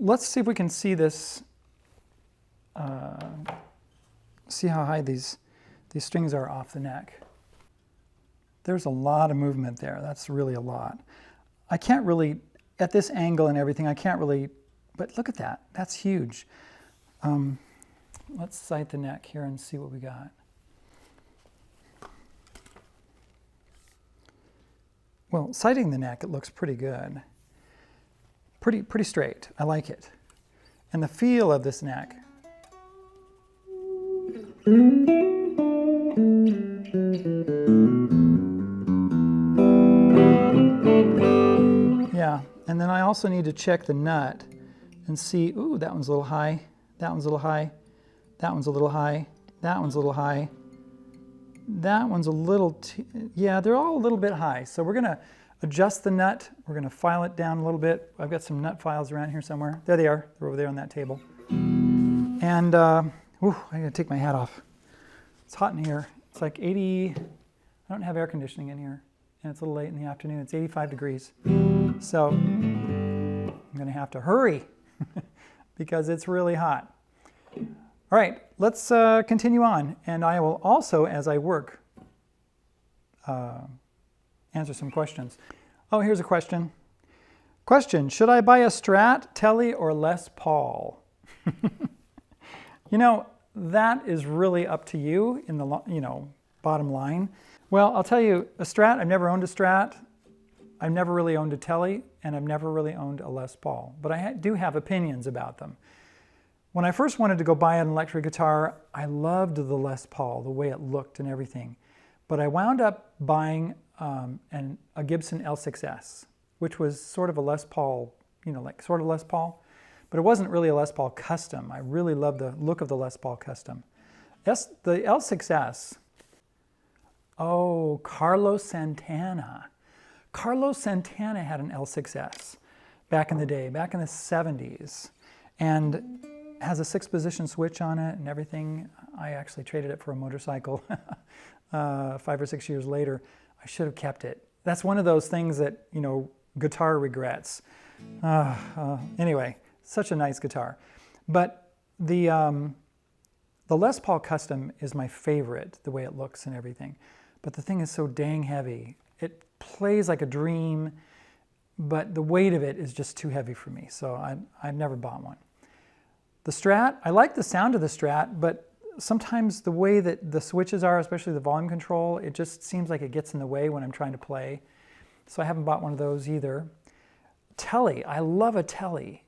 let's see if we can see this, see how high these strings are off the neck. There's a lot of movement there. That's really a lot. I can't really, at this angle and everything, I can't really, but look at that. That's huge. Let's sight the neck here and see what we got. Well, sighting the neck, it looks pretty good. Pretty straight. I like it. And the feel of this neck. Yeah, and then I also need to check the nut and see, ooh, that one's a little high, that one's a little high, that one's a little high, that one's a little high, that one's a little, yeah, they're all a little bit high. So we're gonna adjust the nut, we're gonna file it down a little bit. I've got some nut files around here somewhere. There they are, they're over there on that table. And, ooh, I gotta take my hat off. It's hot in here. It's like 80, I don't have air conditioning in here. And it's a little late in the afternoon. It's 85 degrees. So I'm going to have to hurry because it's really hot. All right, let's continue on. And I will also, as I work, answer some questions. Oh, here's a question. Question, should I buy a Strat, Telly, or Les Paul? You know, that is really up to you in the, bottom line. Well, I'll tell you, a Strat, I've never owned a Strat. I've never really owned a Telly, and I've never really owned a Les Paul. But I do have opinions about them. When I first wanted to go buy an electric guitar, I loved the Les Paul, the way it looked and everything. But I wound up buying a Gibson L6S, which was sort of a Les Paul, like sort of Les Paul. But it wasn't really a Les Paul Custom. I really loved the look of the Les Paul Custom. The L6S, oh, Carlos Santana. Carlos Santana had an L6S back in the day, back in the 70s, and has a 6-position switch on it and everything. I actually traded it for a motorcycle 5 or 6 years later. I should have kept it. That's one of those things that, guitar regrets. Anyway, such a nice guitar. But the Les Paul Custom is my favorite, the way it looks and everything. But the thing is so dang heavy. It plays like a dream, but the weight of it is just too heavy for me, so I've never bought one. The Strat, I like the sound of the Strat, but sometimes the way that the switches are, especially the volume control, it just seems like it gets in the way when I'm trying to play. So I haven't bought one of those either. Telly, I love a Telly,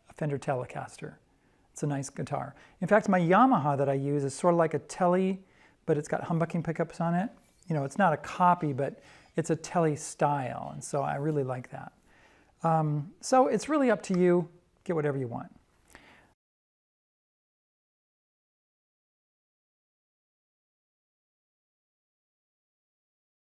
a Fender Telecaster. It's a nice guitar. In fact, my Yamaha that I use is sort of like a Telly, but it's got humbucking pickups on it. It's not a copy, but it's a Telly style, and so I really like that. So it's really up to you. Get whatever you want.